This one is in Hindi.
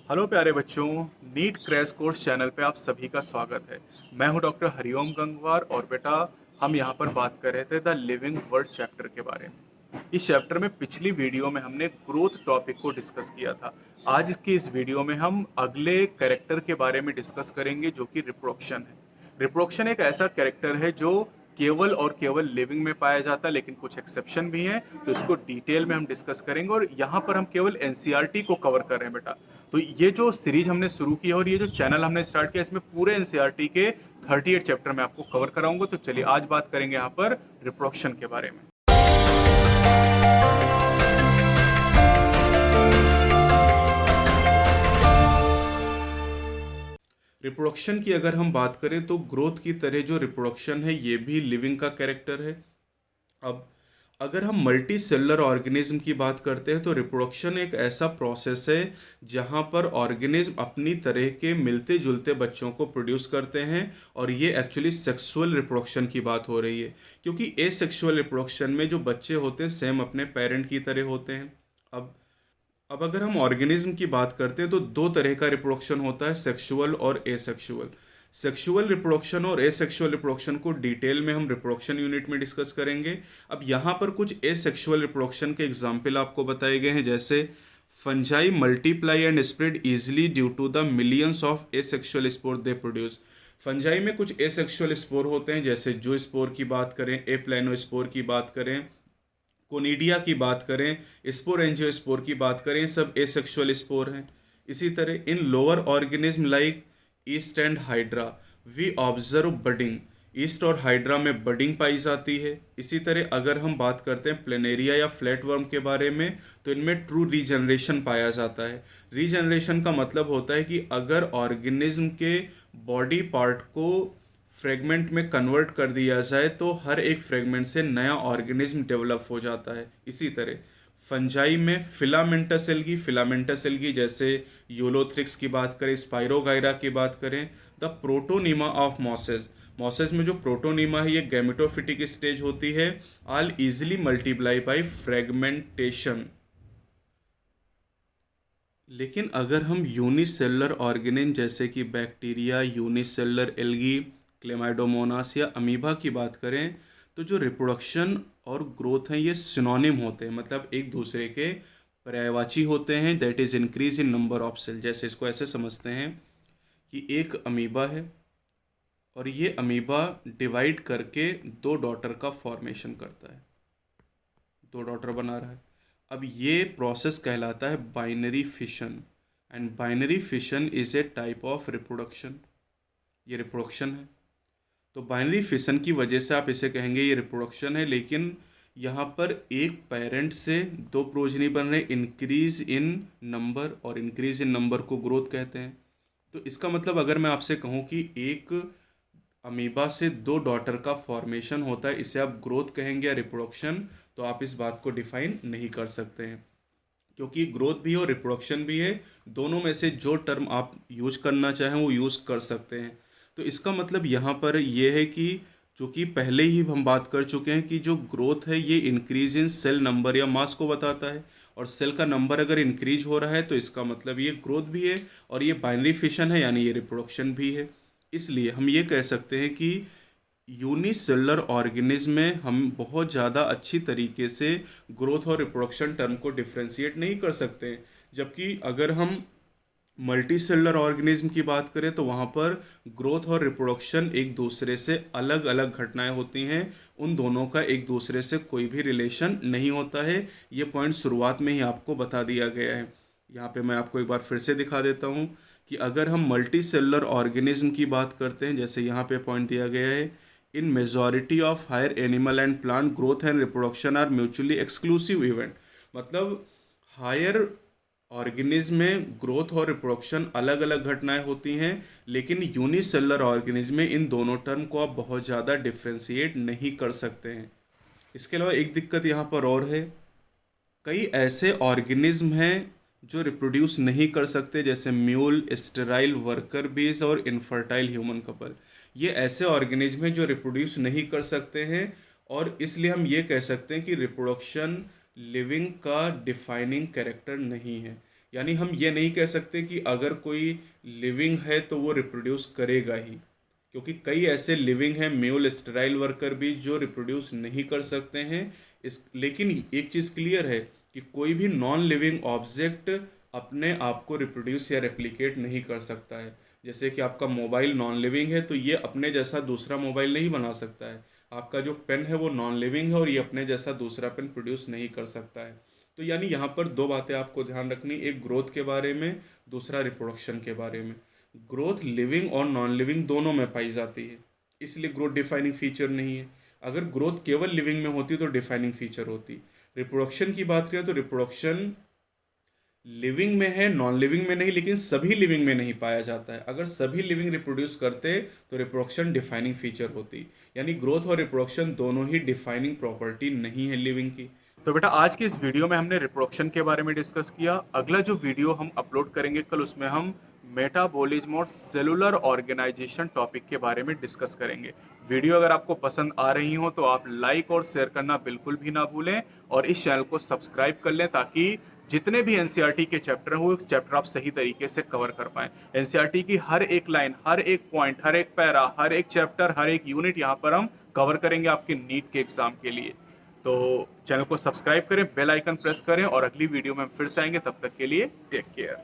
हेलो प्यारे बच्चों। नीट क्रैश कोर्स चैनल पे आप सभी का स्वागत है। मैं हूं डॉक्टर हरिओम गंगवार और बेटा हम यहां पर बात कर रहे थे द लिविंग वर्ड चैप्टर के बारे में। इस चैप्टर में पिछली वीडियो में हमने ग्रोथ टॉपिक को डिस्कस किया था। आज की इस वीडियो में हम अगले कैरेक्टर के बारे में डिस्कस करेंगे जो कि रिप्रोडक्शन है। रिप्रोडक्शन एक ऐसा कैरेक्टर है जो केवल और केवल लिविंग में पाया जाता है, लेकिन कुछ एक्सेप्शन भी हैं, तो इसको डिटेल में हम डिस्कस करेंगे। और यहाँ पर हम केवल एनसीईआरटी को कवर कर रहे हैं बेटा। तो ये जो सीरीज हमने शुरू की है और ये जो चैनल हमने स्टार्ट किया, इसमें पूरे एनसीईआरटी के 38 चैप्टर मैं आपको कवर कराऊंगा। तो चलिए आज बात करेंगे यहाँ पर रिप्रोडक्शन के बारे में। रिप्रोडक्शन की अगर हम बात करें तो ग्रोथ की तरह जो रिप्रोडक्शन है ये भी लिविंग का कैरेक्टर है। अब अगर हम मल्टी सेलुलर ऑर्गेनिज्म की बात करते हैं तो रिप्रोडक्शन एक ऐसा प्रोसेस है जहां पर ऑर्गेनिज्म अपनी तरह के मिलते जुलते बच्चों को प्रोड्यूस करते हैं। और ये एक्चुअली सेक्सुअल रिप्रोडक्शन की बात हो रही है, क्योंकि एसेक्सुअल रिप्रोडक्शन में जो बच्चे होते हैं सेम अपने पेरेंट की तरह होते हैं। अब अब अगर हम ऑर्गेनिज्म की बात करते हैं तो दो तरह का रिप्रोडक्शन होता है, सेक्सुअल और एसेक्सुअल। सेक्सुअल रिप्रोडक्शन और एसेक्सुअल रिप्रोडक्शन को डिटेल में हम रिप्रोडक्शन यूनिट में डिस्कस करेंगे। अब यहाँ पर कुछ एसेक्सुअल रिप्रोडक्शन के एग्जाम्पल आपको बताए गए हैं, जैसे fungi multiply and spread easily due to the millions of asexual spore they produce. Fungi में कुछ एसेक्सुअल स्पोर होते हैं, जैसे जो स्पोर की बात करें, ए प्लानो स्पोर की बात करें, कोनिडिया की बात करें, स्पोर एंजियोस्पोर की बात करें, सब एसेक्सुअल स्पोर हैं। इसी तरह in lower organism like yeast and hydra we observe budding. Yeast और हाइड्रा में बडिंग पाई जाती है। इसी तरह अगर हम बात करते हैं प्लेनेरिया या फ्लैटवर्म के बारे में तो इनमें ट्रू रीजनरेशन पाया जाता है। रीजनरेशन का मतलब होता है कि अगर ऑर्गेनिज्म के बॉडी पार्ट को फ्रेगमेंट में कन्वर्ट कर दिया जाए तो हर एक फ्रेगमेंट से नया ऑर्गेनिज्म डेवलप हो जाता है। इसी तरह फंजाई में फिलामेंटस एल्गी जैसे यूलोथ्रिक्स की बात करें, स्पाइरोगाइरा की बात करें, the protonema of mosses. Mosses में जो प्रोटोनीमा है ये गैमेटोफिटिक स्टेज होती है। All easily multiply by fragmentation. लेकिन अगर हम यूनिसेलुलर ऑर्गेनिज्म जैसे कि बैक्टीरिया, यूनिसेलुलर एल्गी, क्लेमाइडोमोनास या अमीबा की बात करें तो जो रिप्रोडक्शन और ग्रोथ हैं ये सिनोनिम होते हैं, मतलब एक दूसरे के पर्यायवाची होते हैं। That is increase in number of cell. जैसे इसको ऐसे समझते हैं कि एक अमीबा है और ये अमीबा डिवाइड करके दो डॉटर का फॉर्मेशन करता है, दो डॉटर बना रहा है। अब ये प्रोसेस कहलाता है binary fission, and binary fission is a type of reproduction. ये रिप्रोडक्शन है। तो बाइनरी फिशन की वजह से आप इसे कहेंगे ये रिप्रोडक्शन है, लेकिन यहाँ पर एक पेरेंट से दो प्रोजनी बन रहे, इंक्रीज इन नंबर, और इंक्रीज इन नंबर को ग्रोथ कहते हैं। तो इसका मतलब अगर मैं आपसे कहूँ कि एक अमीबा से दो डॉटर का फॉर्मेशन होता है, इसे आप ग्रोथ कहेंगे या रिप्रोडक्शन, तो आप इस बात को डिफाइन नहीं कर सकते हैं, क्योंकि ग्रोथ भी और रिप्रोडक्शन भी है। दोनों में से जो टर्म आप यूज करना चाहें वो यूज़ कर सकते हैं। तो इसका मतलब यहाँ पर यह है कि चूँकि पहले ही हम बात कर चुके हैं कि जो ग्रोथ है ये इंक्रीज इन सेल नंबर या मास को बताता है, और सेल का नंबर अगर इंक्रीज हो रहा है तो इसका मतलब ये ग्रोथ भी है, और ये बाइनरी फिशन है यानी ये रिप्रोडक्शन भी है। इसलिए हम ये कह सकते हैं कि यूनिसेलुलर ऑर्गेनिज्म में हम बहुत ज़्यादा अच्छी तरीके से ग्रोथ और रिप्रोडक्शन टर्म को डिफ्रेंशिएट नहीं कर सकते हैं। जबकि अगर हम मल्टी सेलुलर ऑर्गेनिज्म की बात करें तो वहाँ पर ग्रोथ और रिप्रोडक्शन एक दूसरे से अलग अलग घटनाएं होती हैं। उन दोनों का एक दूसरे से कोई भी रिलेशन नहीं होता है। ये पॉइंट शुरुआत में ही आपको बता दिया गया है। यहाँ पे मैं आपको एक बार फिर से दिखा देता हूँ कि अगर हम मल्टी सेलुलर ऑर्गेनिज्म की बात करते हैं, जैसे यहाँ पे पॉइंट दिया गया है, in majority of higher animal and plant growth and reproduction are mutually exclusive event. मतलब हायर ऑर्गेनिज्म में ग्रोथ और रिप्रोडक्शन अलग अलग घटनाएं होती हैं, लेकिन यूनिसेलुलर ऑर्गेनिज्म में इन दोनों टर्म को आप बहुत ज़्यादा डिफ्रेंशिएट नहीं कर सकते हैं। इसके अलावा एक दिक्कत यहाँ पर और है, कई ऐसे ऑर्गेनिज्म हैं जो रिप्रोड्यूस नहीं कर सकते, जैसे म्यूल, स्टेराइल वर्कर बीज और इनफर्टाइल ह्यूमन कपल। ये ऐसे ऑर्गेनिज्म हैं जो रिप्रोड्यूस नहीं कर सकते हैं, और इसलिए हम ये कह सकते हैं कि रिप्रोडक्शन लिविंग का डिफाइनिंग कैरेक्टर नहीं है। यानी हम ये नहीं कह सकते कि अगर कोई लिविंग है तो वो रिप्रोड्यूस करेगा ही, क्योंकि कई ऐसे लिविंग हैं मेल स्टेराइल वर्कर भी जो रिप्रोड्यूस नहीं कर सकते हैं। इस लेकिन एक चीज़ क्लियर है कि कोई भी नॉन लिविंग ऑब्जेक्ट अपने आप को रिप्रोड्यूस या रेप्लिकेट नहीं कर सकता है। जैसे कि आपका मोबाइल नॉन लिविंग है तो ये अपने जैसा दूसरा मोबाइल नहीं बना सकता है। आपका जो पेन है वो नॉन लिविंग है और ये अपने जैसा दूसरा पेन प्रोड्यूस नहीं कर सकता है। तो यानी यहाँ पर दो बातें आपको ध्यान रखनी, एक ग्रोथ के बारे में, दूसरा रिप्रोडक्शन के बारे में। ग्रोथ लिविंग और नॉन लिविंग दोनों में पाई जाती है, इसलिए ग्रोथ डिफाइनिंग फीचर नहीं है। अगर ग्रोथ केवल लिविंग में होती तो डिफाइनिंग फीचर होती। रिप्रोडक्शन की बात करें तो रिप्रोडक्शन लिविंग में है, नॉन लिविंग में नहीं, लेकिन सभी लिविंग में नहीं पाया जाता है। अगर सभी लिविंग रिप्रोड्यूस करते तो रिप्रोडक्शन डिफाइनिंग फीचर होती। यानी ग्रोथ और रिप्रोडक्शन दोनों ही डिफाइनिंग प्रॉपर्टी नहीं है लिविंग की। तो बेटा आज की इस वीडियो में हमने रिप्रोडक्शन के बारे में डिस्कस किया। अगला जो वीडियो हम अपलोड करेंगे कल, उसमें हम मेटाबॉलिज्म और सेलुलर ऑर्गेनाइजेशन टॉपिक के बारे में डिस्कस करेंगे। वीडियो अगर आपको पसंद आ रही हो तो आप लाइक और शेयर करना बिल्कुल भी ना भूलें, और इस चैनल को सब्सक्राइब कर लें ताकि जितने भी एनसीईआरटी के चैप्टर हो, चैप्टर आप सही तरीके से कवर कर पाएं। एनसीईआरटी की हर एक लाइन, हर एक पॉइंट, हर एक पैरा, हर एक चैप्टर, हर एक यूनिट यहाँ पर हम कवर करेंगे आपके नीट के एग्जाम के लिए। तो चैनल को सब्सक्राइब करें, बेल आइकन प्रेस करें, और अगली वीडियो में हम फिर से आएंगे। तब तक के लिए टेक केयर।